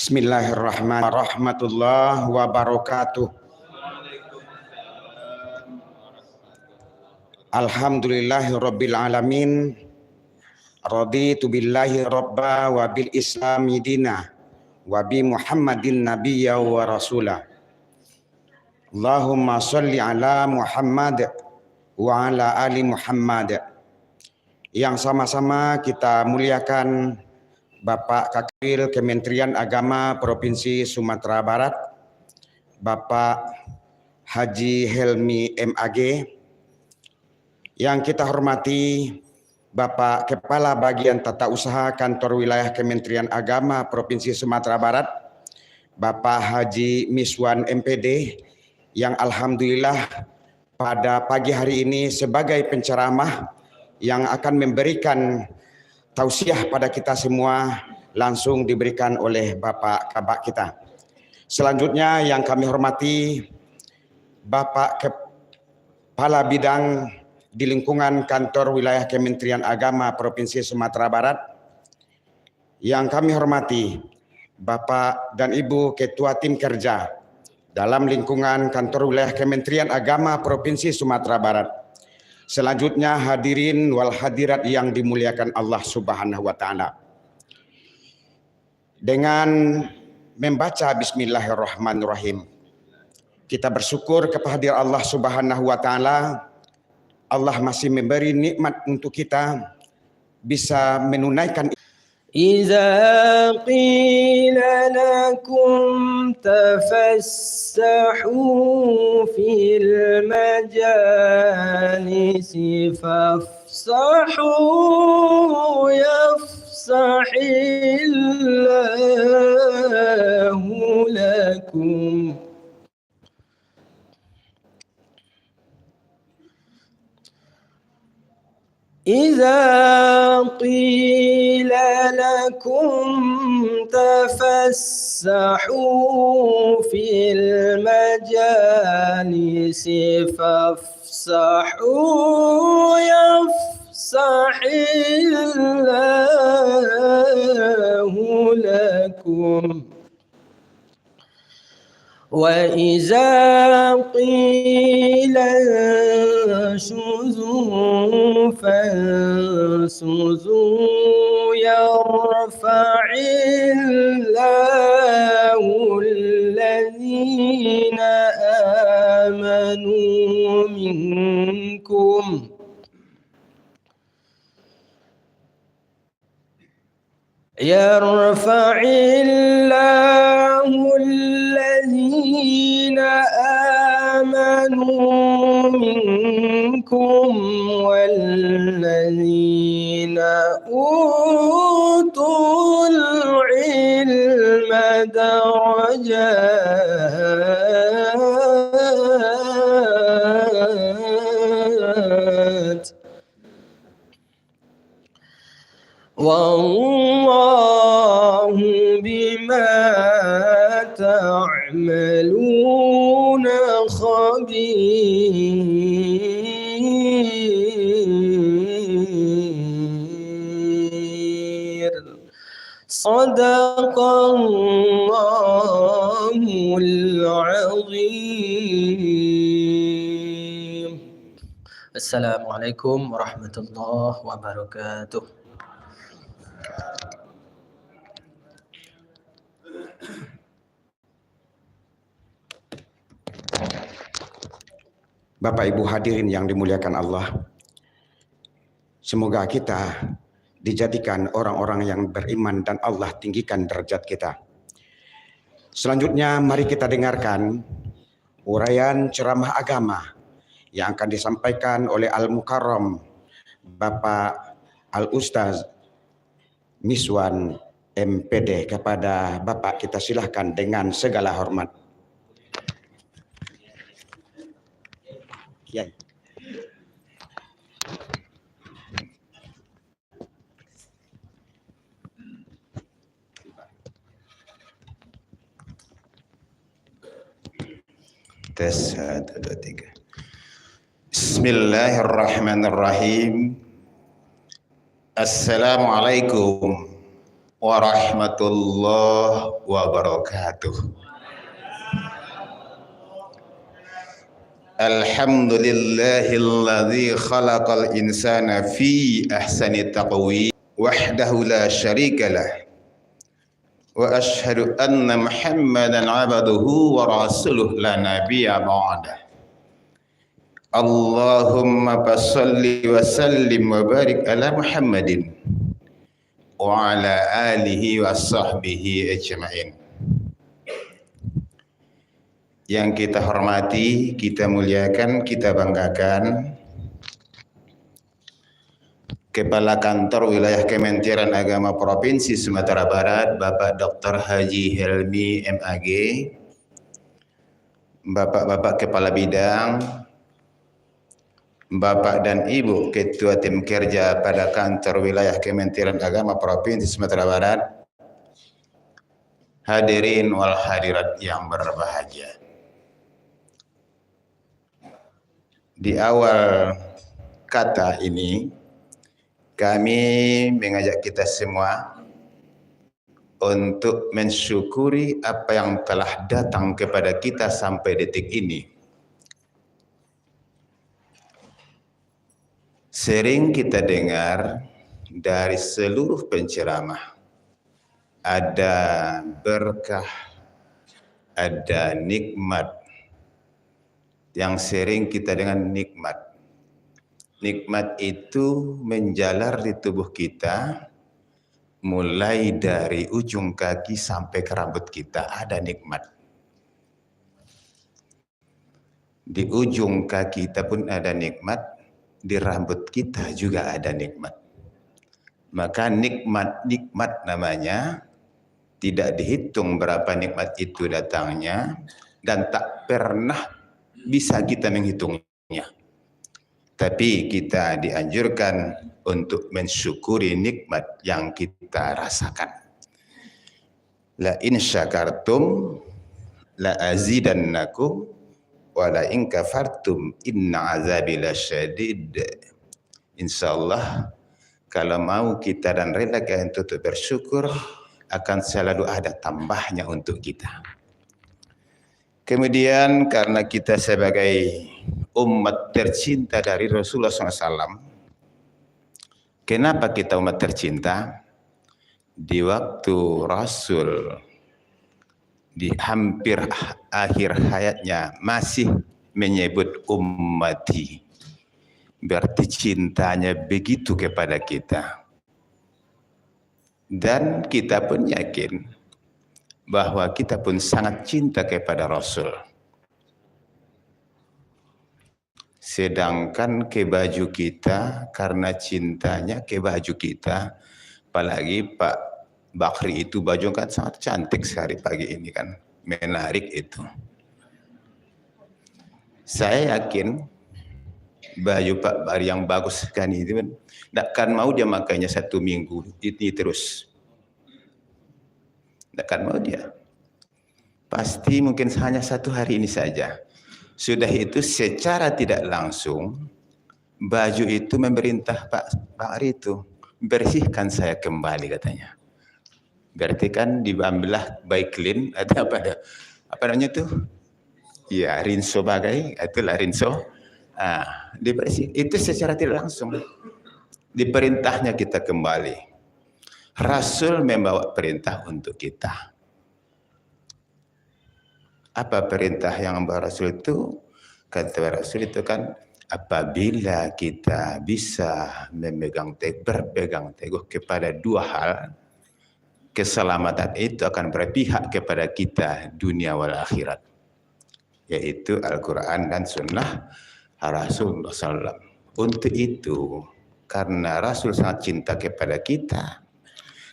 Bismillahirrahmanirrahim. Warahmatullahi wabarakatuh. Alhamdulillahirabbil alamin. Raditu billahi rabba wa bil islami dina wa bi Muhammadin nabiyya wa rasula. Allahumma shalli ala Muhammad wa ala ali Muhammad. Yang sama-sama kita muliakan Bapak Kakil Kementerian Agama Provinsi Sumatera Barat, Bapak Haji Helmi MAG. Yang kita hormati Bapak Kepala Bagian Tata Usaha Kantor Wilayah Kementerian Agama Provinsi Sumatera Barat, Bapak Haji Miswan MPD, yang alhamdulillah pada pagi hari ini sebagai penceramah yang akan memberikan tausiah pada kita semua langsung diberikan oleh Bapak Kabak kita. Selanjutnya yang kami hormati Bapak Kepala Bidang di lingkungan Kantor Wilayah Kementerian Agama Provinsi Sumatera Barat. Yang kami hormati Bapak dan Ibu Ketua Tim Kerja dalam lingkungan Kantor Wilayah Kementerian Agama Provinsi Sumatera Barat. Selanjutnya hadirin wal hadirat yang dimuliakan Allah Subhanahu wa taala. Dengan membaca bismillahirrahmanirrahim, kita bersyukur kepada Allah Subhanahu wa taala. Allah masih memberi nikmat untuk kita bisa menunaikan. إذا قيل لكم تفسحوا في المجالس فافسحوا يفسح الله لكم إذا قيل لكم تفسحوا في المجالس فافسحوا يفسح الله لكم وإذا قيل انشزوا فانشزوا يرفع الله الذين آمنوا منكم يرفع الله الذين آمنوا منكم والذين أوتوا العلم درجات والله بما تعملون خبير صدق الله العظيم. السلام عليكم ورحمة الله وبركاته. Bapak Ibu hadirin yang dimuliakan Allah, semoga kita dijadikan orang-orang yang beriman dan Allah tinggikan derajat kita. Selanjutnya mari kita dengarkan uraian ceramah agama yang akan disampaikan oleh Al-Mukarram Bapak Al-Ustaz Miswan MPD. Kepada Bapak kita silahkan dengan segala hormat. Kiai. Tes 1, 2, 3. Bismillahirrahmanirrahim. Assalamualaikum warahmatullahi wabarakatuh. Alhamdulillahilladzi khalaqal insana fi ahsani taqwim wahdahu la syarikalah wa ashhadu anna Muhammadan abduhu wa rasuluh la nabiyya ba'dah. Allahumma salli wa sallim wa barik ala Muhammadin wa ala alihi wa sahbihi ajma'in. Yang kita hormati, kita muliakan, kita banggakan Kepala Kantor Wilayah Kementerian Agama Provinsi Sumatera Barat, Bapak Dr. Haji Helmi MAG, Bapak-bapak Kepala Bidang, Bapak dan Ibu Ketua Tim Kerja pada Kantor Wilayah Kementerian Agama Provinsi Sumatera Barat, hadirin wal hadirat yang berbahagia. Di awal kata ini, kami mengajak kita semua untuk mensyukuri apa yang telah datang kepada kita sampai detik ini. Sering kita dengar dari seluruh penceramah, ada berkah, ada nikmat. Yang sering kita dengan nikmat. Nikmat itu menjalar di tubuh kita, mulai dari ujung kaki sampai ke rambut kita ada nikmat. Di ujung kaki kita pun ada nikmat, di rambut kita juga ada nikmat. Maka nikmat namanya, tidak dihitung berapa nikmat itu datangnya, dan tak pernah bisa kita menghitungnya. Tapi kita dianjurkan untuk mensyukuri nikmat yang kita rasakan. La in syakartum la azidannakum wa la in kafartum inna azabi lasyadid. Insyaallah kalau mau kita dan rela untuk bersyukur, akan selalu ada tambahnya untuk kita. Kemudian karena kita sebagai umat tercinta dari Rasulullah SAW, kenapa kita umat tercinta? Di waktu Rasul di hampir akhir hayatnya masih menyebut ummati, berarti cintanya begitu kepada kita. Dan kita pun yakin bahwa kita pun sangat cinta kepada Rasul. Sedangkan ke baju kita, karena cintanya ke baju kita, apalagi Pak Bakri itu baju kan sangat cantik sehari pagi ini kan, menarik itu. Saya yakin baju Pak Bakri yang bagus kan itu kan, takkan mau dia makainya 1 minggu ini terus. Takkan mau dia. Pasti mungkin hanya 1 hari ini saja. Sudah itu secara tidak langsung baju itu memerintah Pak Bakri itu, bersihkan saya kembali katanya. Berarti kan diambillah by clean atau apa namanya itu? Ya, rinso bagai, itulah rinso. Dibersih. Itu secara tidak langsung. Diperintahnya kita kembali. Rasul membawa perintah untuk kita. Apa perintah yang membawa Rasul itu? Kata Rasul itu kan, apabila kita bisa berpegang teguh kepada 2 hal, keselamatan itu akan berpihak kepada kita dunia wal akhirat, yaitu Al-Quran dan Sunnah Rasulullah SAW. Untuk itu, karena Rasul sangat cinta kepada kita,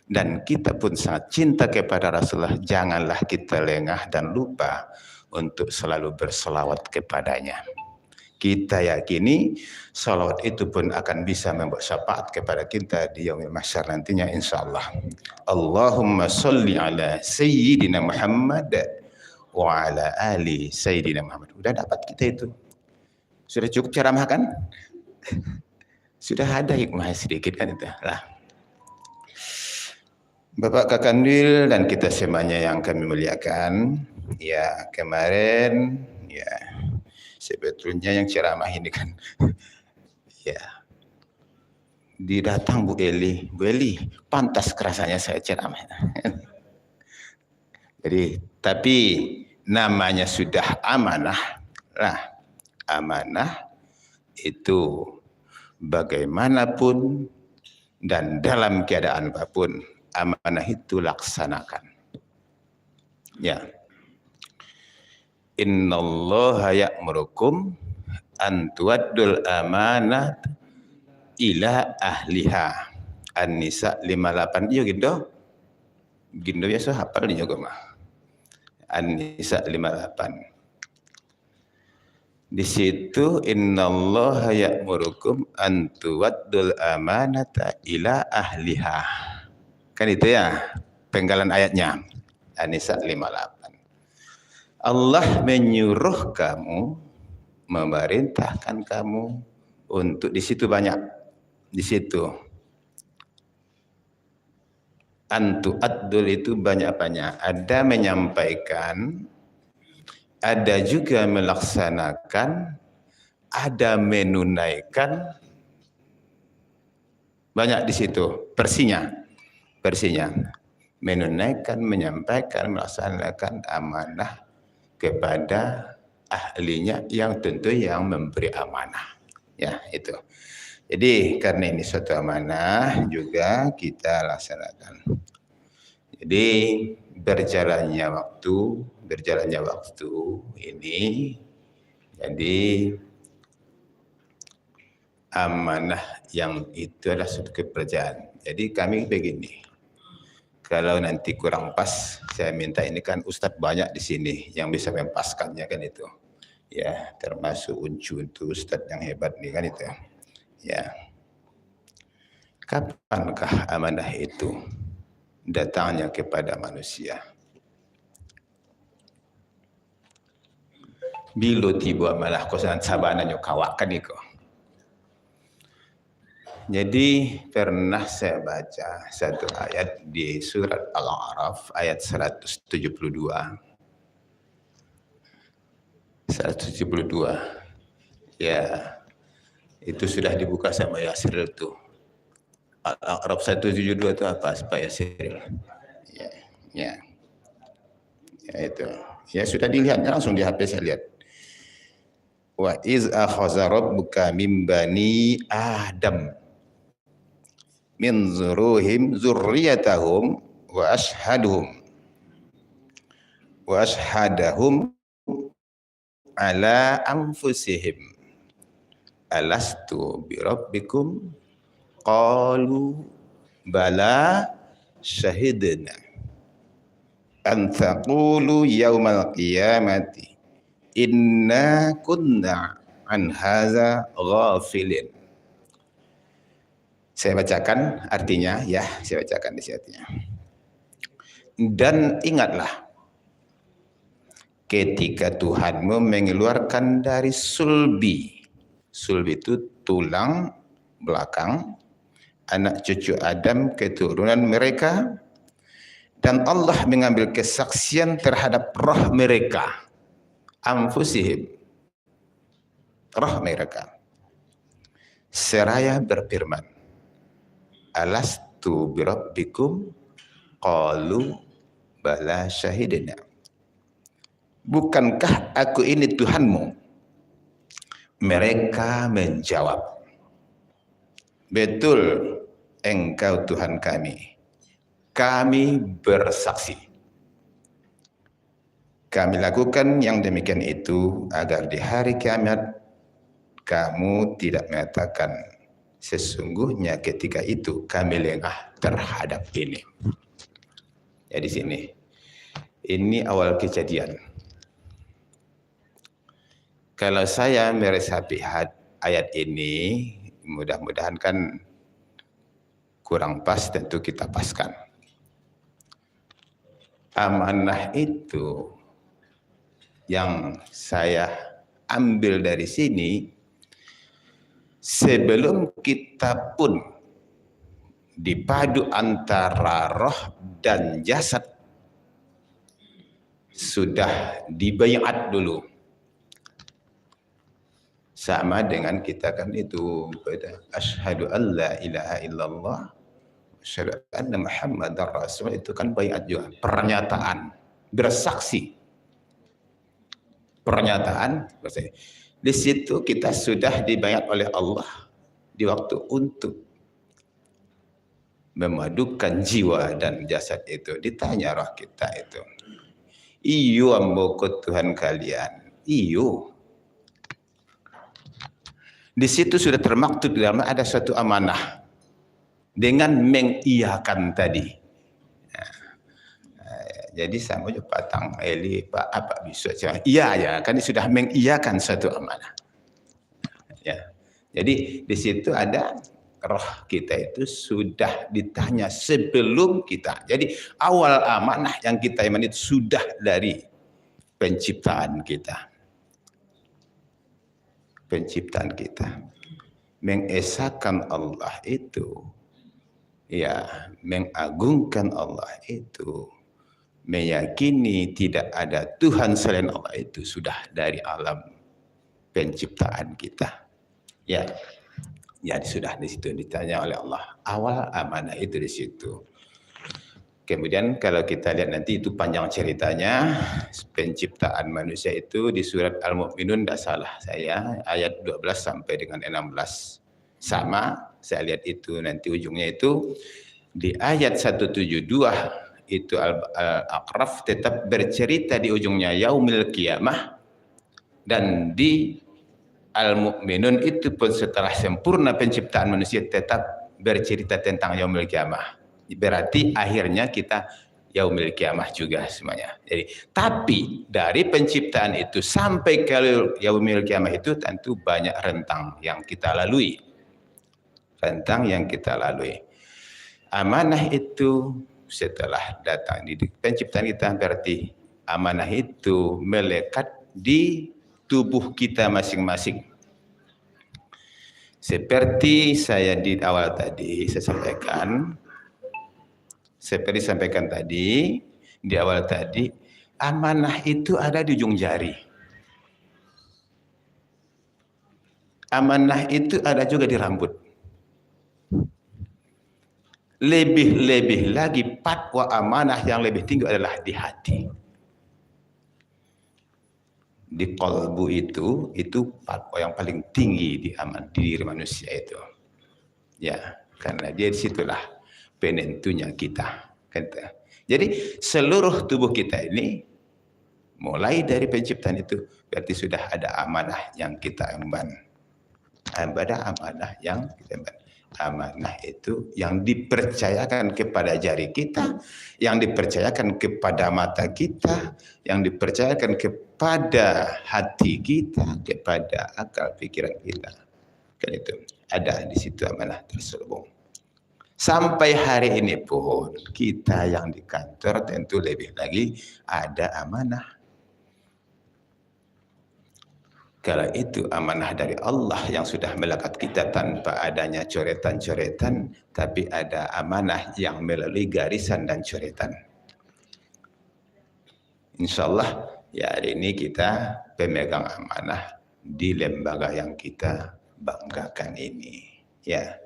dan kita pun sangat cinta kepada Rasulullah, janganlah kita lengah dan lupa untuk selalu berselawat kepadanya. Kita yakini salawat itu pun akan bisa membawa syafaat kepada kita di yaumil mahsyar nantinya insyaallah. Allahumma sholli ala sayyidina Muhammad wa ala ali sayyidina Muhammad. Udah dapat kita itu. Sudah cukup ceramah kan? Sudah ada hikmah sedikit kan itu. Lah. Bapak Kakandil dan kita semuanya yang kami muliakan, ya kemarin ya sebetulnya yang ceramah ini kan ya didatang Bu Eli, pantas kerasanya saya ceramah. Jadi tapi namanya sudah amanah lah, amanah itu bagaimanapun dan dalam keadaan apapun amanah itu laksanakan. Ya. Innallaha ya'murukum an tuwaddul amanat ila ahliha. An-Nisa 58 iyo gindo. Gindo ya so hafal di juga mah. An-Nisa 58. Di situ innallaha ya'murukum an tuwaddul amanata ila ahliha. Kan itu ya penggalan ayatnya. An-Nisa 58. Allah menyuruh kamu, memerintahkan kamu untuk di situ banyak. Di situ antu addul itu banyak-banyak. Ada menyampaikan, ada juga melaksanakan, ada menunaikan. Banyak di situ persinya. Menunaikan, menyampaikan, melaksanakan amanah kepada ahlinya yang tentu yang memberi amanah. Ya, itu. Jadi karena ini suatu amanah juga kita laksanakan. Jadi berjalannya waktu ini jadi amanah yang itu adalah suatu kepercayaan. Jadi kami begini. Kalau nanti kurang pas, saya minta ini kan Ustadz banyak di sini yang bisa mempaskannya kan itu. Ya, termasuk Uncu itu Ustadz yang hebat nih kan itu. Ya. Kapankah amanah itu datangnya kepada manusia? Bila tiba malah kosan sabana nyokawakan itu. Jadi pernah saya baca satu ayat di surat Al-A'raf ayat 172. 172. Ya, itu sudah dibuka sama Yasril tuh. Al-A'raf 172 itu apa Pak Yasril? Ya itu. Ya sudah dilihat, langsung di HP saya lihat. Wa iz akhadha rabbuka min bani Adam min zuruhim zurriyatahum wa ashhadahum ala anfusihim alastu bi rabbikum qalu bala syahidna an taqulu yaumal qiyamati inna kunna an hadza ghafilin. Saya bacakan artinya ya, saya bacakan di sini. Dan ingatlah ketika Tuhanmu mengeluarkan dari sulbi. Sulbi itu tulang belakang anak cucu Adam keturunan mereka, dan Allah mengambil kesaksian terhadap roh mereka, anfusihim, roh mereka, seraya berfirman, alastu birabbikum qalu bala syahidina. Bukankah aku ini Tuhanmu? Mereka menjawab, betul engkau Tuhan kami. Kami bersaksi. Kami lakukan yang demikian itu agar di hari kiamat kamu tidak mengatakan sesungguhnya ketika itu kami lengah terhadap ini. Ya di sini. Ini awal kejadian. Kalau saya meresapi ayat ini, mudah-mudahan kan kurang pas, tentu kita paskan. Amanah itu yang saya ambil dari sini, sebelum kita pun dipadu antara roh dan jasad sudah dibayat dulu. Sama dengan kita kan itu asyhadu an la ilaha illallah asyhadu anna muhammadar rasul, itu kan bayat juga, pernyataan, bersaksi. Pernyataan, di situ kita sudah dibayat oleh Allah di waktu untuk memadukan jiwa dan jasad itu. Ditanya roh kita itu, iyo amboko Tuhan kalian, iyo. Di situ sudah termaktub di dalamnya ada suatu amanah dengan mengiyakan tadi. Jadi sama je patang eli pak apa bisa iya ya kan sudah mengiyakan suatu amanah. Ya. Jadi di situ ada roh kita itu sudah ditanya sebelum kita. Jadi awal amanah yang kita imani itu sudah dari penciptaan kita. Penciptaan kita. Mengesahkan Allah itu, ya, mengagungkan Allah itu, meyakini tidak ada Tuhan selain Allah itu sudah dari alam penciptaan kita. Ya, jadi sudah di situ ditanya oleh Allah. Awal amanah itu di situ. Kemudian kalau kita lihat nanti itu panjang ceritanya, penciptaan manusia itu di surat Al-Mu'minun, tidak salah saya, ayat 12 sampai dengan 16. Sama, saya lihat itu nanti ujungnya itu di ayat 172 itu Al-A'raf tetap bercerita di ujungnya yaumil qiyamah, dan di Al-Mu'minun itu pun setelah sempurna penciptaan manusia tetap bercerita tentang yaumil qiyamah. Berarti akhirnya kita yaumil qiyamah juga semuanya. Jadi, tapi dari penciptaan itu sampai ke yaumil qiyamah itu tentu banyak rentang yang kita lalui. Rentang yang kita lalui. Amanah itu setelah datang di penciptaan kita, berarti amanah itu melekat di tubuh kita masing-masing. Seperti saya di awal tadi saya sampaikan, seperti sampaikan tadi, di awal tadi, amanah itu ada di ujung jari. Amanah itu ada juga di rambut. Lebih-lebih lagi patwa amanah yang lebih tinggi adalah di hati. Di qalbu itu patwa yang paling tinggi di diri manusia itu. Ya, karena dia disitulah penentunya kita. Jadi seluruh tubuh kita ini mulai dari penciptaan itu berarti sudah ada amanah yang kita emban. Ada amanah yang kita emban. Amanah itu yang dipercayakan kepada jari kita, yang dipercayakan kepada mata kita, yang dipercayakan kepada hati kita, kepada akal pikiran kita. Kan itu ada di situ amanah terselubung. Sampai hari ini pun kita yang di kantor tentu lebih lagi ada amanah. Kalau itu amanah dari Allah yang sudah melekat kita tanpa adanya coretan-coretan, tapi ada amanah yang melalui garisan dan coretan. Insya Allah ya hari ini kita pemegang amanah di lembaga yang kita banggakan ini. Ya.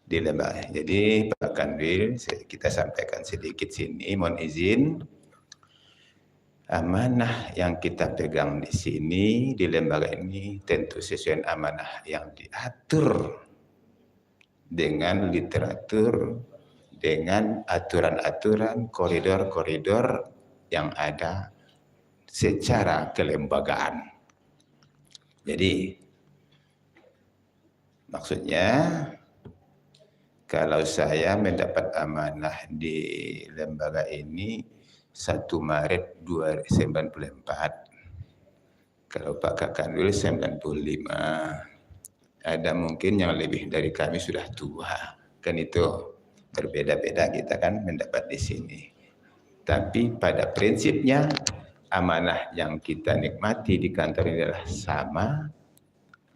Di lembaga. Jadi Pak Kanwil, kita sampaikan sedikit sini, mohon izin. Amanah yang kita pegang di sini, di lembaga ini, tentu sesuai amanah yang diatur dengan literatur, dengan aturan-aturan, koridor-koridor yang ada secara kelembagaan. Jadi, maksudnya, kalau saya mendapat amanah di lembaga ini 1 Maret 1994. Kalau Pak Kakanwil 95. Ada mungkin yang lebih dari kami sudah tua. Kan itu berbeda-beda kita kan mendapat di sini. Tapi pada prinsipnya amanah yang kita nikmati di kantor ini adalah sama,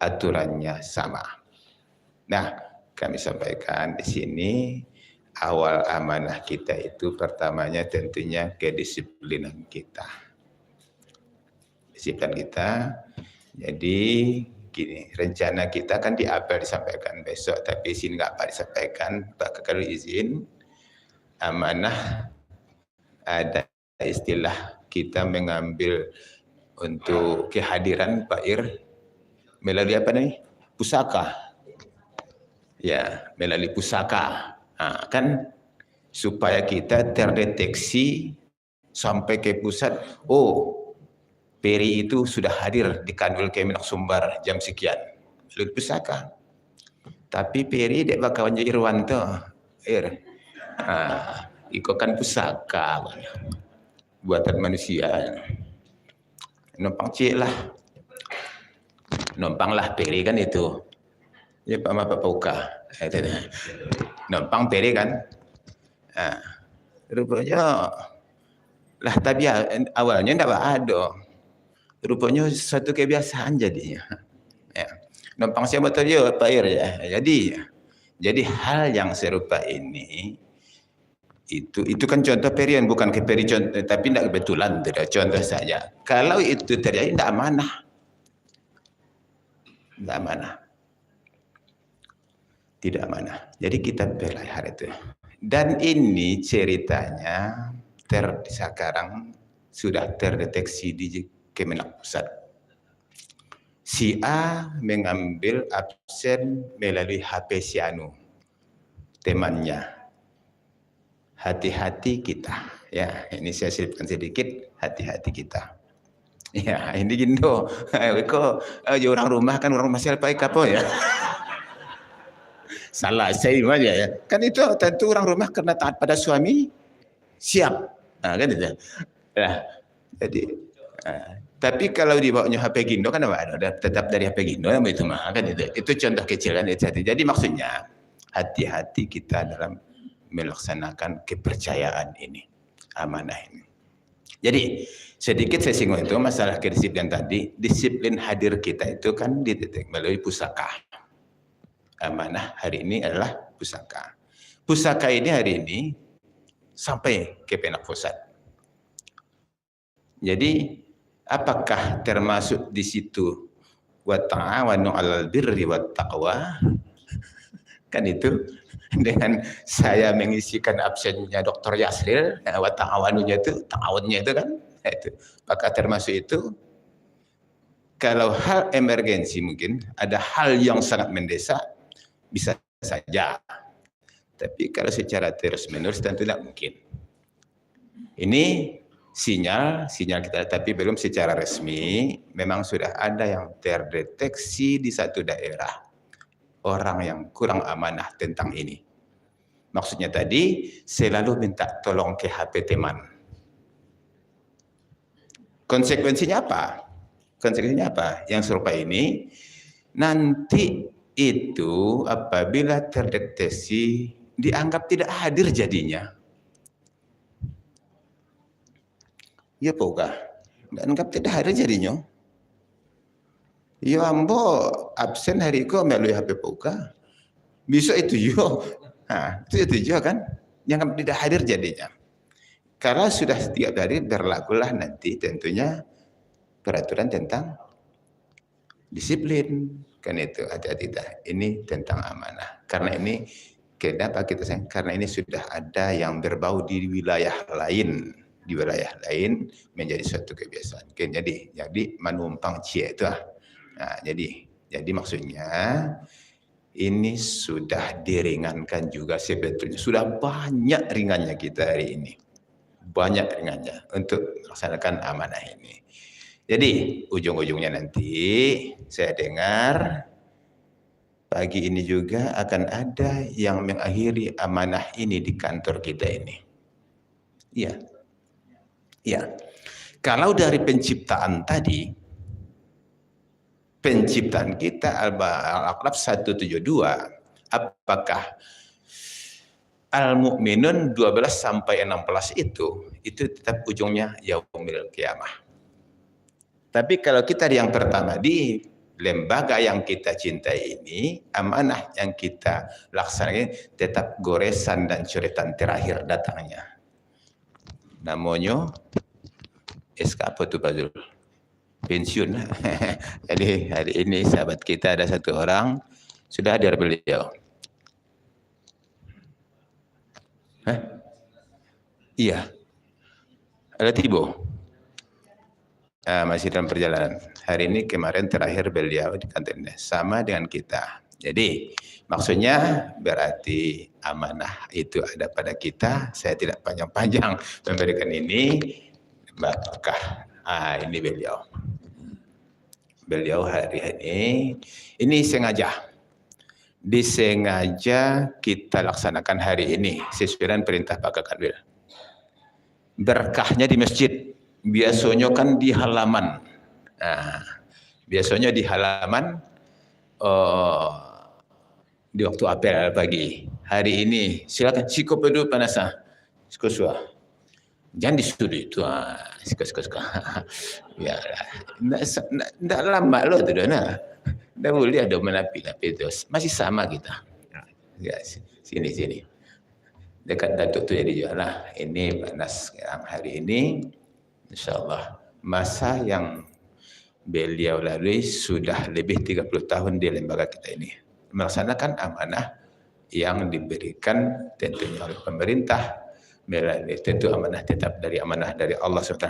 aturannya sama. Nah, kami sampaikan di sini awal amanah kita itu pertamanya tentunya kedisiplinan kita. Disiplin kita. Jadi gini, rencana kita kan diapel disampaikan besok, tapi sini nggak apa disampaikan. Pak kalau izin, amanah ada istilah kita mengambil untuk kehadiran Pak Ir melalui apa nih? Pusaka. Ya, melalui pusaka. Nah, kan supaya kita terdeteksi sampai ke pusat, oh Peri itu sudah hadir di Kanwil Kemenak Sumbar jam sekian. Melalui pusaka. Tapi Peri dek bakawan Irwanto. Iko kan pusaka. Buatan manusia. Numpang cik lah. Numpang lah Peri kan itu. Ya Pak Pauka. Numpang Peri kan. Rupanya lah tapi awalnya tidak ada. Rupanya satu kebiasaan jadinya. Ya. Numpang siapa betul ya Pak Ir ya. Jadi hal yang serupa ini itu kan contoh Perian, bukan ke Peri contoh, tapi tidak kebetulan tidak contoh saja. Kalau itu terjadi tidak amanah. Tidak amanah. Tidak amanah. Jadi kita pelihara itu. Dan ini ceritanya sekarang sudah terdeteksi di Kemenak Pusat. Si A mengambil absen melalui HP si Anu, temannya. Hati-hati kita. Ya, ini saya selipkan sedikit, hati-hati kita. Ya, ini gindo. Kok orang rumah kan orang rumah siapa kapo ya. Salah saya aja ya. Kan itu tentu orang rumah karena taat pada suami siap. Nah, kan itu. Nah, jadi tapi kalau dibawanya HP Gindo kan ada tetap dari HP Gindo itu mah kan itu contoh kecil kan itu. Jadi maksudnya hati-hati kita dalam melaksanakan kepercayaan ini, amanah ini. Jadi sedikit saya singgung itu masalah kedisiplinan tadi. Disiplin hadir kita itu kan didetek melalui pusaka. Amanah hari ini adalah pusaka. Pusaka ini hari ini sampai ke Kemenak Pusat. Jadi apakah termasuk di situ wa ta'awanu 'alal birri wat taqwa? Kan itu dengan saya mengisikan absennya Dr. Yasril, wa ta'awanunya itu, ta'awunnya itu kan, itu. Apakah termasuk itu? Kalau hal emergensi mungkin ada hal yang sangat mendesak bisa saja. Tapi kalau secara terus-menerus tentu tidak mungkin. Ini sinyal kita, tapi belum secara resmi. Memang sudah ada yang terdeteksi di satu daerah orang yang kurang amanah tentang ini. Maksudnya tadi selalu minta tolong ke HP teman. Konsekuensinya apa? Konsekuensinya apa? Yang serupa ini nanti itu apabila terdeteksi dianggap tidak hadir jadinya. Ya Pauka, dianggap tidak hadir jadinya. Ya ambo absen hari itu melalui HP Pauka. Bisa itu yo. Nah, itu juga kan dianggap tidak hadir jadinya. Kalau sudah tiap hari berlakulah nanti tentunya peraturan tentang disiplin. Kan itu hati-hati ini tentang amanah. Karena ini kenapa kita sayang? Karena ini sudah ada yang berbau di wilayah lain, menjadi suatu kebiasaan. Oke, jadi menumpang cie itu. Nah, jadi maksudnya ini sudah diringankan juga sebetulnya. Sudah banyak ringannya kita hari ini. Banyak ringannya untuk melaksanakan amanah ini. Jadi ujung-ujungnya nanti saya dengar pagi ini juga akan ada yang mengakhiri amanah ini di kantor kita ini. Iya. Ya. Kalau dari penciptaan tadi, penciptaan kita Al-Aqraf 172, apakah Al-Mu'minun 12 sampai 16 itu tetap ujungnya yaumil qiyamah. Tapi kalau kita yang pertama di lembaga yang kita cintai ini, amanah yang kita laksanakan tetap goresan dan coretan terakhir datangnya. Namanya SK apa tu Pak Zul? Pensiun. Jadi hari ini sahabat kita ada satu orang sudah hadir beliau. Hah? Iya. Ada tiba. Masih dalam perjalanan. Hari ini kemarin terakhir beliau di kantornya sama dengan kita. Jadi maksudnya berarti amanah itu ada pada kita. Saya tidak panjang-panjang memberikan ini. Maka ini beliau. Beliau hari ini sengaja. Disengaja kita laksanakan hari ini sesuai dengan perintah Pak Kakanwil. Berkahnya di masjid. Biasanya kan di halaman. Biasanya di halaman di waktu apel pagi. Hari ini silakan psikopedu panasa. Suka-suka. Jangan disuruh itu. Suka-suka. Ya, enggak lama loh tu dah. Dah boleh ada menapi-napi itu. Masih sama kita. Ya, sini. Dekat Datuk tu jadi juga lah. Ini panas yang hari ini. InsyaAllah masa yang beliau lalui sudah lebih 30 tahun di lembaga kita ini. Melaksanakan amanah yang diberikan tentunya oleh pemerintah. Melalui tentu amanah tetap dari amanah dari Allah SWT.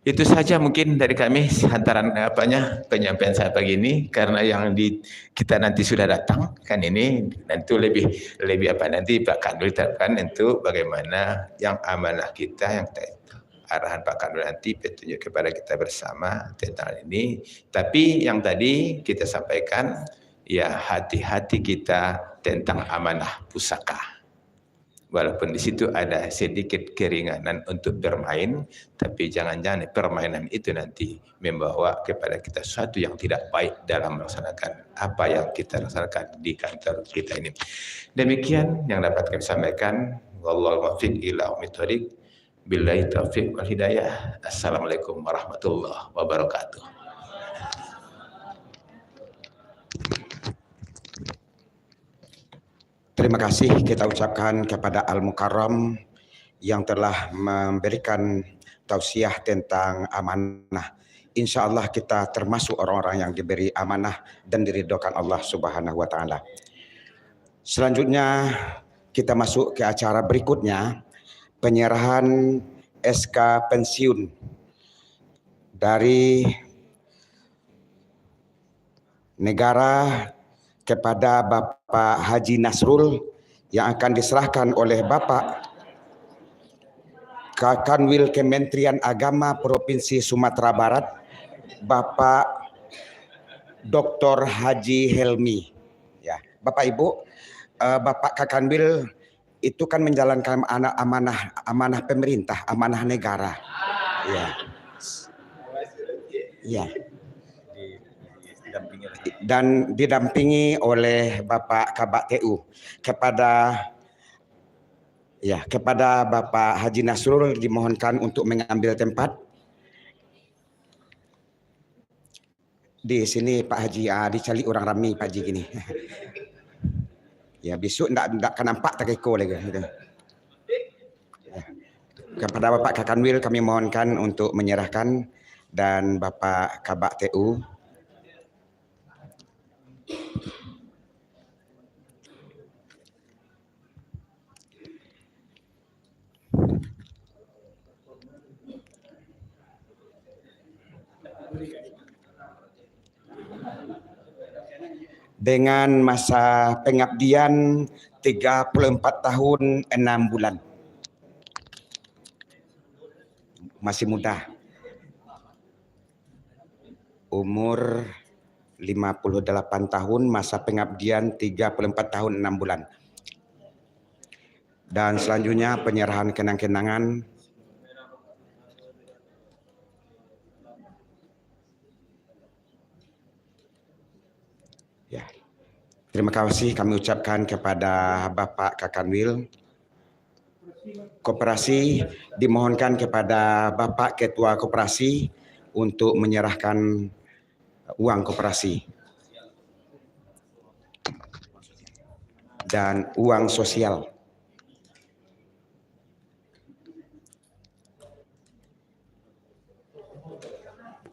Itu saja mungkin dari kami hantaran penyampaian saya pagi ini. Karena yang kita nanti sudah datang kan ini nanti lebih nanti Pak Kanwil terapkan itu bagaimana yang amanah kita yang arahan Pak Kanwil nanti petunjuk kepada kita bersama tentang ini. Tapi yang tadi kita sampaikan ya hati-hati kita tentang amanah pusaka. Walaupun di situ ada sedikit keringanan untuk bermain, tapi jangan-jangan permainan itu nanti membawa kepada kita sesuatu yang tidak baik dalam melaksanakan apa yang kita laksanakan di kantor kita ini. Demikian yang dapat kami sampaikan. Wallahu muwaffiq ila aqwamit thoriq. Billahi taufiq wal hidayah. Assalamualaikum warahmatullahi wabarakatuh. Terima kasih kita ucapkan kepada Al-Mukarram yang telah memberikan tausiah tentang amanah. Insya Allah kita termasuk orang-orang yang diberi amanah dan diridhokan Allah Subhanahu wa Ta'ala. Selanjutnya kita masuk ke acara berikutnya, penyerahan SK pensiun dari negara kepada Bapak Haji Nasrul yang akan diserahkan oleh Bapak Kakanwil Kementerian Agama Provinsi Sumatera Barat, Bapak Dr. Haji Helmi. Ya, Bapak Ibu, Bapak Kakanwil itu kan menjalankan amanah pemerintah, amanah negara. Ya. Ya. Dan didampingi oleh Bapak Kabak TU kepada Bapak Haji Nasrul dimohonkan untuk mengambil tempat di sini Pak Haji. Dicari orang ramai Pak Haji gini. Ya besok enggak akan nampak terkeko lagi. Ya. Kepada Bapak Kakanwil kami mohonkan untuk menyerahkan dan Bapak Kabak TU. Dengan masa pengabdian 34 tahun 6 bulan. Masih muda. Umur 58 tahun, masa pengabdian 34 tahun 6 bulan. Dan selanjutnya penyerahan kenang-kenangan ya. Terima kasih kami ucapkan kepada Bapak Kakanwil. Koperasi dimohonkan kepada Bapak Ketua Koperasi untuk menyerahkan uang koperasi dan uang sosial.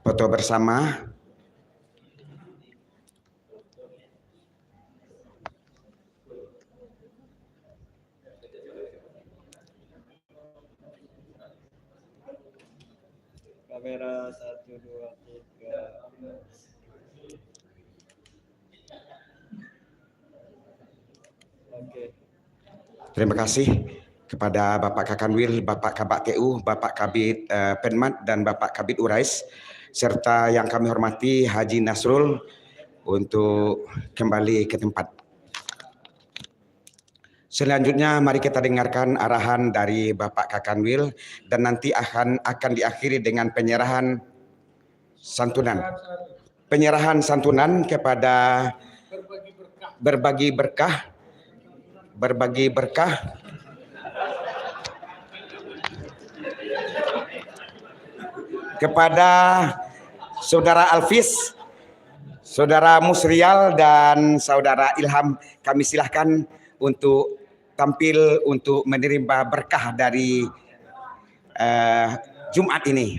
Foto bersama. Kamera 1, 2, 3. Oke. Terima kasih kepada Bapak Kakanwil, Bapak Kabak TU, Bapak Kabid Penmat, dan Bapak Kabid Urais, serta yang kami hormati Haji Nasrul untuk kembali ke tempat. Selanjutnya mari kita dengarkan arahan dari Bapak Kakanwil dan nanti akan diakhiri dengan penyerahan santunan. Penyerahan santunan kepada berbagi berkah kepada Saudara Alfis, Saudara Musrial, dan Saudara Ilham. Kami silahkan untuk tampil untuk menerima berkah dari Jumat ini.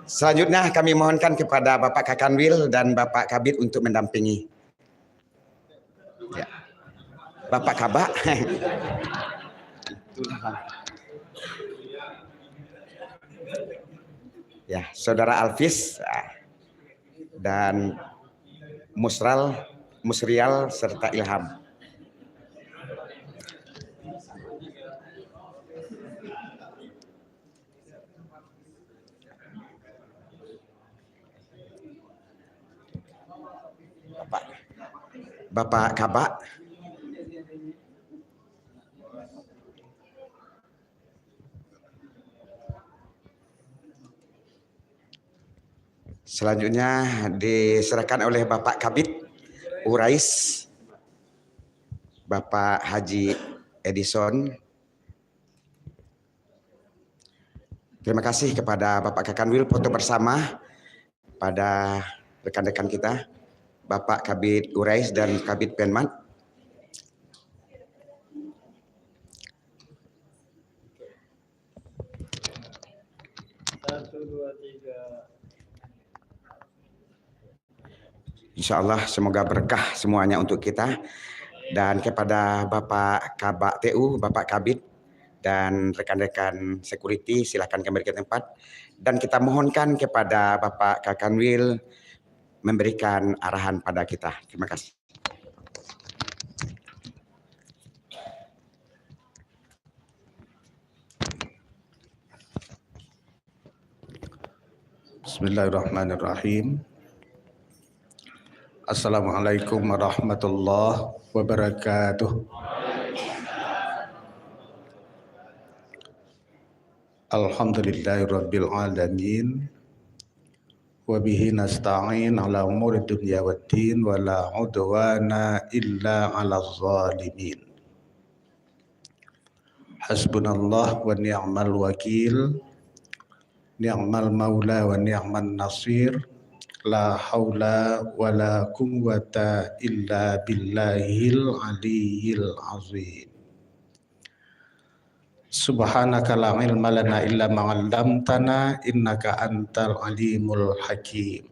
Selanjutnya kami mohonkan kepada Bapak Kakanwil dan Bapak Kabid untuk mendampingi. Ya. Bapak Kabak. Ya, Saudara Alfis dan Musrial serta Ilham. Bapak Kabak. Selanjutnya diserahkan oleh Bapak Kabid Urais, Bapak Haji Edison. Terima kasih kepada Bapak Kakanwil, foto bersama pada rekan-rekan kita, Bapak Kabid Urais dan Kabid Penmat. Satu, dua, tiga. Insya Allah semoga berkah semuanya untuk kita. Dan kepada Bapak Kabak TU, Bapak Kabid, dan rekan-rekan security silakan kembali ke tempat. Dan kita mohonkan kepada Bapak Kakanwil memberikan arahan pada kita. Terima kasih. Bismillahirrahmanirrahim. Assalamualaikum warahmatullahi wabarakatuh. Alhamdulillahirabbil alamin. Wa bihi nasta'in ala umuri dunya waddin wa la udwana illa 'alal zalimin. Hasbunallah wa ni'mal wakil. Ni'mal maula wa ni'man nasir. La haula wa la quwwata illa billahil aliyyil azim. Subhanaka la ilma lana illa ma 'allamtana innaka antal alimul hakim.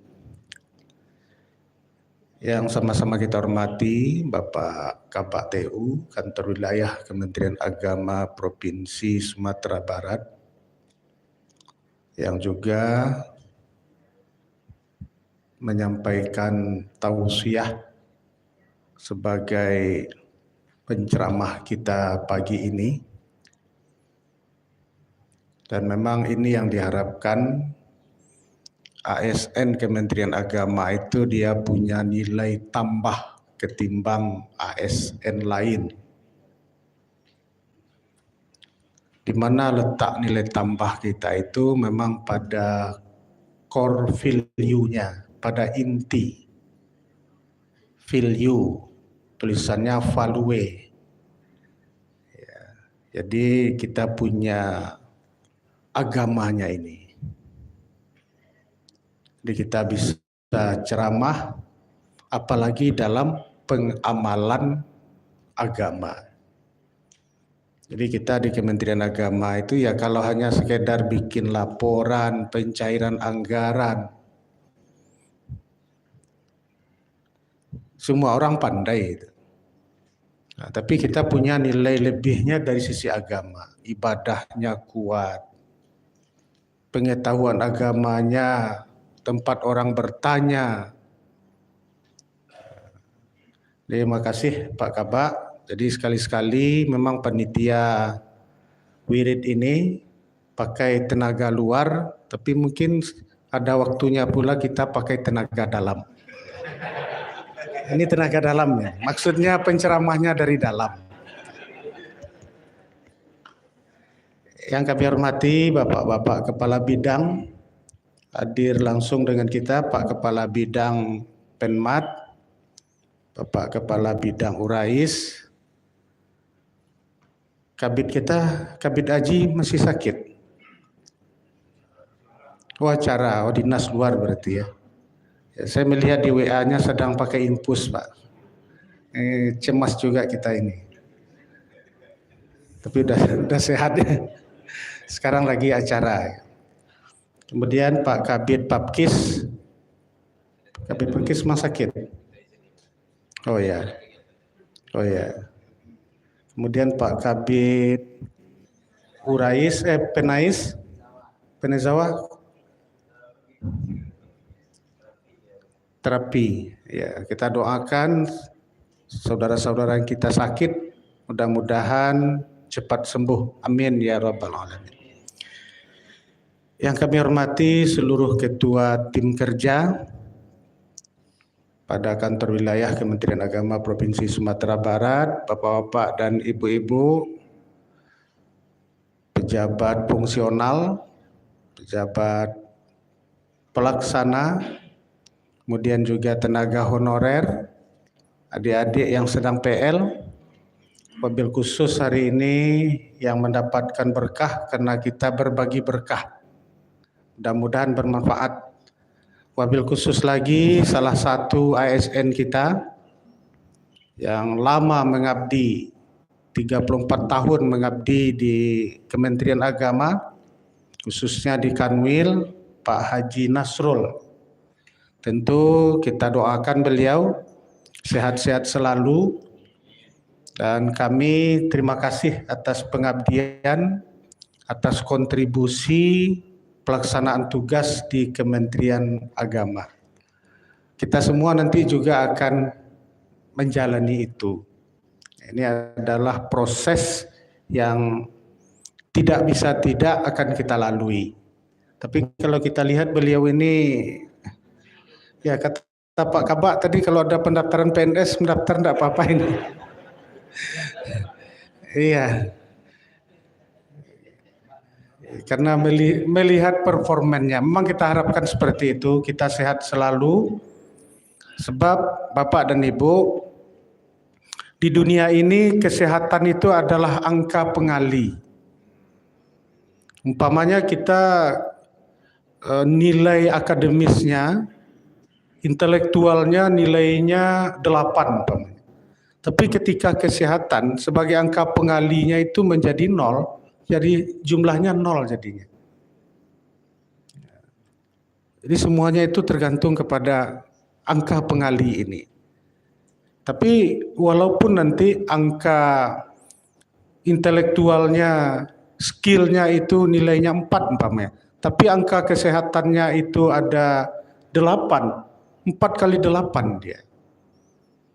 Yang sama-sama kita hormati Bapak Kabak TU, Kantor Wilayah Kementerian Agama Provinsi Sumatera Barat, yang juga menyampaikan tausiah sebagai penceramah kita pagi ini. Dan memang ini yang diharapkan, ASN Kementerian Agama itu dia punya nilai tambah ketimbang ASN lain. Di mana letak nilai tambah kita itu memang pada core value-nya, pada inti value, tulisannya value. Ya, jadi kita punya agamanya ini. Jadi kita bisa ceramah apalagi dalam pengamalan agama. Jadi kita di Kementerian Agama itu ya kalau hanya sekedar bikin laporan, pencairan anggaran, semua orang pandai itu. Nah, tapi kita punya nilai lebihnya dari sisi agama, ibadahnya kuat, pengetahuan agamanya, tempat orang bertanya. Terima kasih Pak Kabak. Jadi sekali-sekali memang panitia wirid ini pakai tenaga luar, tapi mungkin ada waktunya pula kita pakai tenaga dalam. Ini tenaga dalamnya, maksudnya penceramahnya dari dalam. Yang kami hormati Bapak-Bapak Kepala Bidang, hadir langsung dengan kita Pak Kepala Bidang Penmat, Bapak Kepala Bidang Urais, Kabid kita, Kabid Haji masih sakit. Acara, dinas luar berarti ya. Saya melihat di WA-nya sedang pakai infus Pak. Cemas juga kita ini. Tapi udah sehat ya. Sekarang lagi acara. Kemudian Pak Kabid Papkis. Kabid Papkis masih sakit. Oh ya. Kemudian Pak Kabid Urais, Penezawa terapi. Ya, kita doakan saudara-saudara yang kita sakit mudah-mudahan cepat sembuh. Amin ya rabbal alamin. Yang kami hormati seluruh ketua tim kerja pada kantor wilayah Kementerian Agama Provinsi Sumatera Barat, Bapak-bapak dan Ibu-ibu, pejabat fungsional, pejabat pelaksana, kemudian juga tenaga honorer, adik-adik yang sedang PL, wabil khusus hari ini yang mendapatkan berkah karena kita berbagi berkah. Mudah-mudahan bermanfaat. Wabil khusus lagi salah satu ASN kita yang lama mengabdi, 34 tahun mengabdi di Kementerian Agama, khususnya di Kanwil, Pak Haji Nasrul. Tentu kita doakan beliau sehat-sehat selalu dan kami terima kasih atas pengabdian, atas kontribusi pelaksanaan tugas di Kementerian Agama. Kita semua nanti juga akan menjalani itu. Ini adalah proses yang tidak bisa tidak akan kita lalui. Tapi kalau kita lihat beliau ini, ya kata Pak Kabak tadi kalau ada pendaftaran PNS, mendaftar enggak apa-apa ini. Iya. Karena melihat performannya, memang kita harapkan seperti itu, kita sehat selalu. Sebab Bapak dan Ibu, di dunia ini kesehatan itu adalah angka pengali. Umpamanya kita nilai akademisnya, intelektualnya nilainya 8 umpamanya. Tapi ketika kesehatan sebagai angka pengalinya itu menjadi 0, jadi jumlahnya 0 jadinya. Jadi semuanya itu tergantung kepada angka pengali ini. Tapi walaupun nanti angka intelektualnya, skillnya itu nilainya 4 umpamanya, tapi angka kesehatannya itu ada 8, 4 kali 8 dia.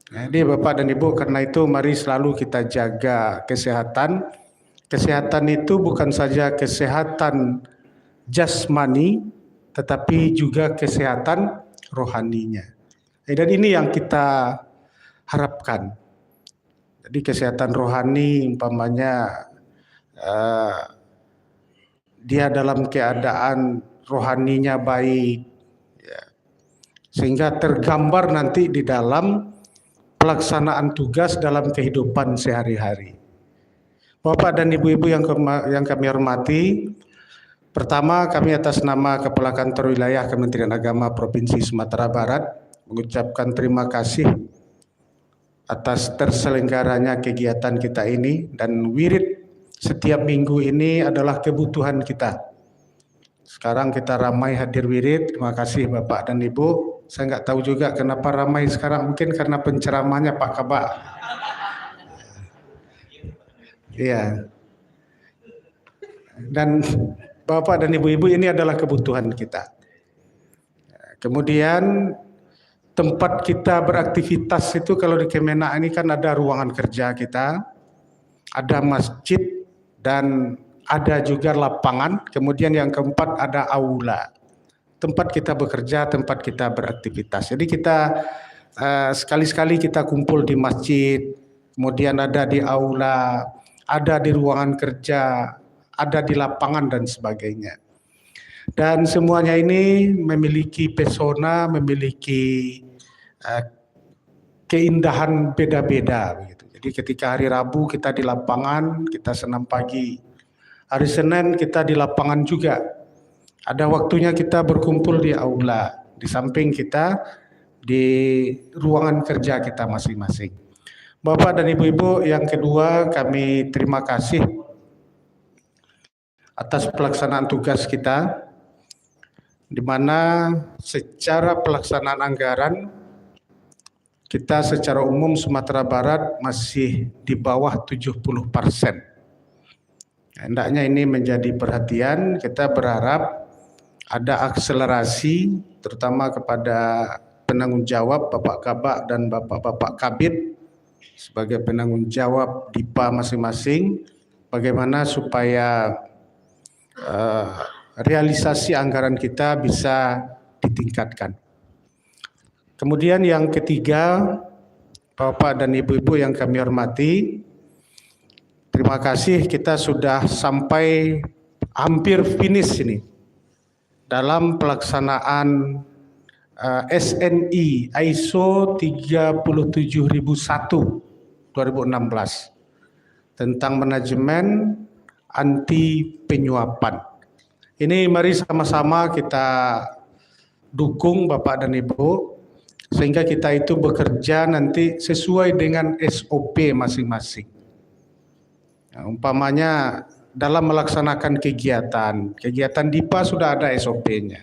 Jadi Bapak dan Ibu, karena itu mari selalu kita jaga kesehatan. Kesehatan itu bukan saja kesehatan jasmani, tetapi juga kesehatan rohaninya. Dan ini yang kita harapkan. Jadi kesehatan rohani, umpamanya dia dalam keadaan rohaninya baik, ya, sehingga tergambar nanti di dalam pelaksanaan tugas dalam kehidupan sehari-hari. Bapak dan Ibu-ibu yang kami hormati, Pertama, kami atas nama Kepala Kantor Wilayah Kementerian Agama Provinsi Sumatera Barat mengucapkan terima kasih atas terselenggaranya kegiatan kita ini, dan wirid setiap minggu ini adalah kebutuhan kita. Sekarang kita ramai hadir wirid, terima kasih Bapak dan Ibu. Saya nggak tahu juga kenapa ramai sekarang, mungkin karena penceramahnya Pak Kabak. Iya. Dan Bapak dan Ibu-ibu, ini adalah kebutuhan kita. Kemudian tempat kita beraktivitas itu kalau di Kemenak ini kan ada ruangan kerja kita, ada masjid, dan ada juga lapangan. Kemudian yang keempat ada aula. Tempat kita bekerja, tempat kita beraktivitas. Jadi kita sekali-sekali kita kumpul di masjid, kemudian ada di aula, ada di ruangan kerja, ada di lapangan dan sebagainya. Dan semuanya ini memiliki pesona, memiliki keindahan beda-beda begitu. Jadi ketika hari Rabu kita di lapangan, kita senam pagi. Hari Senin kita di lapangan juga. Ada waktunya kita berkumpul di aula, di samping kita di ruangan kerja kita masing-masing. Bapak dan Ibu-ibu, yang kedua kami terima kasih atas pelaksanaan tugas kita, di mana secara pelaksanaan anggaran kita secara umum Sumatera Barat masih di bawah 70%. Hendaknya ini menjadi perhatian. Kita berharap ada akselerasi terutama kepada penanggung jawab Bapak Kabak dan Bapak-Bapak Kabid sebagai penanggung jawab DIPA masing-masing, bagaimana supaya realisasi anggaran kita bisa ditingkatkan. Kemudian yang ketiga, Bapak dan Ibu-ibu yang kami hormati, terima kasih kita sudah sampai hampir finish ini dalam pelaksanaan SNI ISO 37001 2016 tentang manajemen anti penyuapan. Ini mari sama-sama kita dukung Bapak dan Ibu sehingga kita itu bekerja nanti sesuai dengan SOP masing-masing. Nah, umpamanya dalam melaksanakan kegiatan DIPA sudah ada SOP-nya.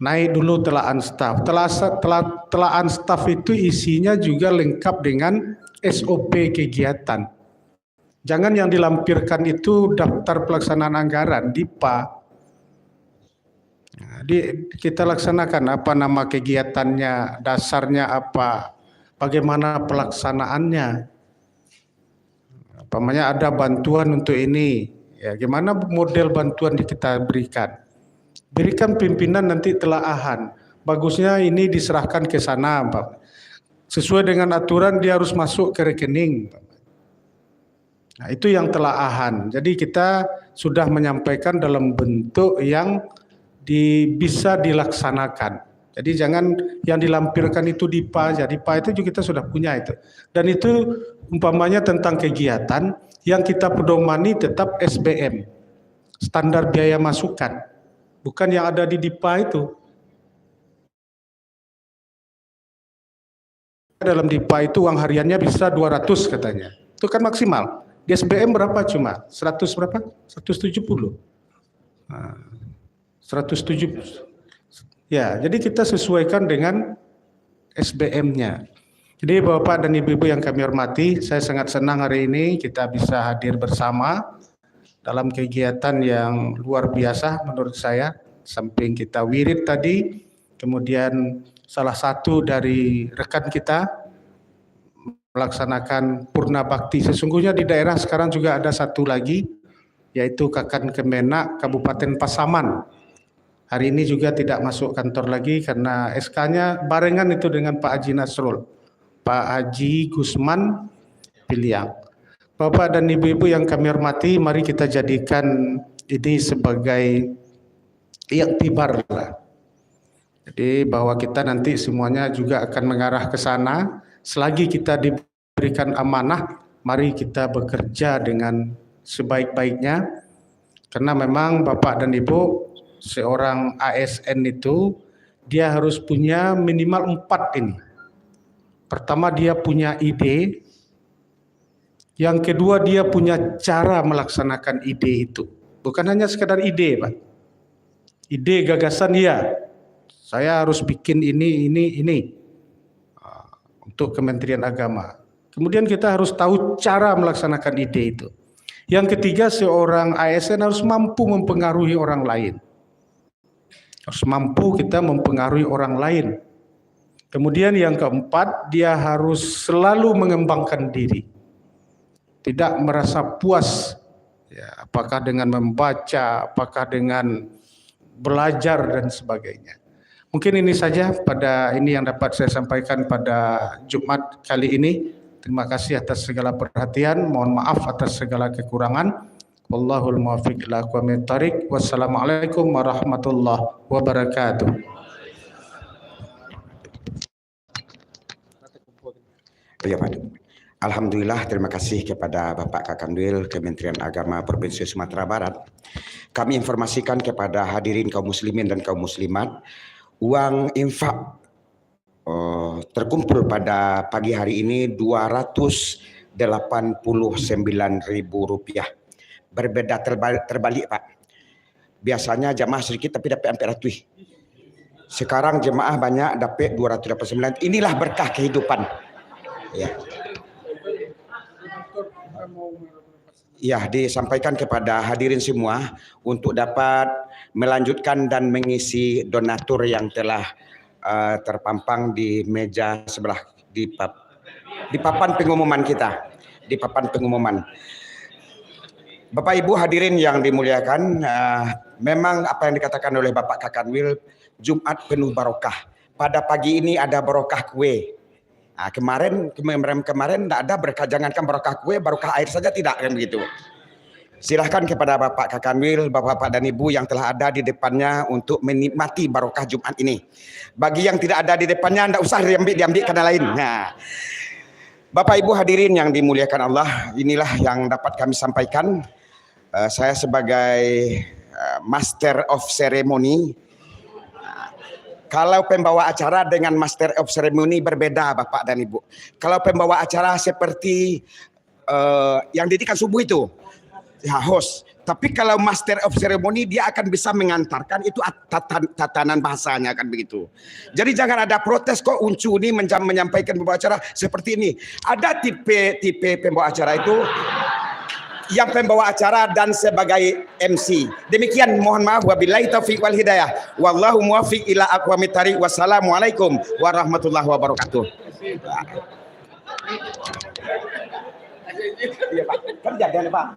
Naik dulu telaan staf. Telaan staf itu isinya juga lengkap dengan SOP kegiatan. Jangan yang dilampirkan itu daftar pelaksanaan anggaran DIPA. Nah, kita laksanakan apa nama kegiatannya, dasarnya apa, bagaimana pelaksanaannya. Umpamanya ada bantuan untuk ini, ya gimana model bantuan kita berikan. Berikan pimpinan nanti telaahan. Bagusnya ini diserahkan ke sana, Pak. Sesuai dengan aturan dia harus masuk ke rekening, Pak. Nah, itu yang telaahan. Jadi kita sudah menyampaikan dalam bentuk yang bisa dilaksanakan. Jadi jangan yang dilampirkan itu DIPA aja. DIPA itu juga kita sudah punya itu. Dan itu umpamanya tentang kegiatan yang kita pedomani tetap SBM, standar biaya masukan. Bukan yang ada di DIPA itu. Dalam DIPA itu uang hariannya bisa 200 katanya. Itu kan maksimal. Di SBM berapa cuma? 100 berapa? 170. Nah, 170. Ya, jadi kita sesuaikan dengan SBM-nya. Jadi Bapak dan Ibu-ibu yang kami hormati, saya sangat senang hari ini kita bisa hadir bersama dalam kegiatan yang luar biasa menurut saya. Samping kita wirid tadi, kemudian salah satu dari rekan kita melaksanakan Purna Bakti. Sesungguhnya di daerah sekarang juga ada satu lagi, yaitu Kakan Kemenak Kabupaten Pasaman. Hari ini juga tidak masuk kantor lagi karena SK-nya barengan itu dengan Pak Haji Nasrul, Pak Haji Gusman Piliang. Bapak dan Ibu-ibu yang kami hormati, mari kita jadikan ini sebagai iktibar lah. Jadi bahwa kita nanti semuanya juga akan mengarah ke sana. Selagi kita diberikan amanah, mari kita bekerja dengan sebaik-baiknya. Karena memang Bapak dan Ibu, seorang ASN itu dia harus punya minimal 4 ini. Pertama, dia punya ide. Yang kedua, dia punya cara melaksanakan ide itu. Bukan hanya sekedar ide, Pak. Ide, gagasan, ya. Saya harus bikin ini. Untuk Kementerian Agama. Kemudian kita harus tahu cara melaksanakan ide itu. Yang ketiga, seorang ASN harus mampu mempengaruhi orang lain. Harus mampu kita mempengaruhi orang lain. Kemudian yang keempat, dia harus selalu mengembangkan diri. Tidak merasa puas, ya, apakah dengan membaca, apakah dengan belajar dan sebagainya. Mungkin ini saja pada ini yang dapat saya sampaikan pada Jumat kali ini. Terima kasih atas segala perhatian. Mohon maaf atas segala kekurangan. Wallahul muwaffiq ila aqwamit thoriq. Wassalamualaikum warahmatullahi wabarakatuh. Ya, Pak. Alhamdulillah, terima kasih kepada Bapak Kakanwil Kementerian Agama Provinsi Sumatera Barat. Kami informasikan kepada hadirin kaum muslimin dan kaum muslimat, uang infak terkumpul pada pagi hari ini Rp289.000. Berbeda terbalik, Pak. Biasanya jemaah sedikit tapi dapat hampir ratusan. Sekarang jemaah banyak dapat 289. Inilah berkah kehidupan. Ya. Ya, disampaikan kepada hadirin semua untuk dapat melanjutkan dan mengisi donatur yang telah terpampang di meja sebelah di papan pengumuman kita, di papan pengumuman. Bapak Ibu hadirin yang dimuliakan, memang apa yang dikatakan oleh Bapak Kakanwil, Jumat penuh barokah. Pada pagi ini ada barokah kue. Nah, kemarin tidak ada berkah, jangankan barokah kue, barokah air saja tidak, kan begitu. Silahkan kepada Bapak Kakanwil, Bapak dan Ibu yang telah ada di depannya untuk menikmati barokah Jumat ini. Bagi yang tidak ada di depannya, tidak usah diambil karena lain. Nah, Bapak Ibu hadirin yang dimuliakan Allah, inilah yang dapat kami sampaikan. Saya sebagai Master of Ceremony. Kalau pembawa acara dengan Master of Ceremony berbeda, Bapak dan Ibu. Kalau pembawa acara seperti yang didikan subuh itu, ya host. Tapi kalau Master of Ceremony dia akan bisa mengantarkan, itu tatanan bahasanya kan begitu. Jadi jangan ada protes kok Uncu ini menyampaikan pembawa acara seperti ini. Ada tipe pembawa acara itu yang pembawa acara dan sebagai MC. Demikian, mohon maaf, wabillahi taufiq wal hidayah. Wallahu muwaffiq ila aqwamit thoriq. Wassalamualaikum warahmatullahi wabarakatuh. Iya, Pak. Kerja dan Pak.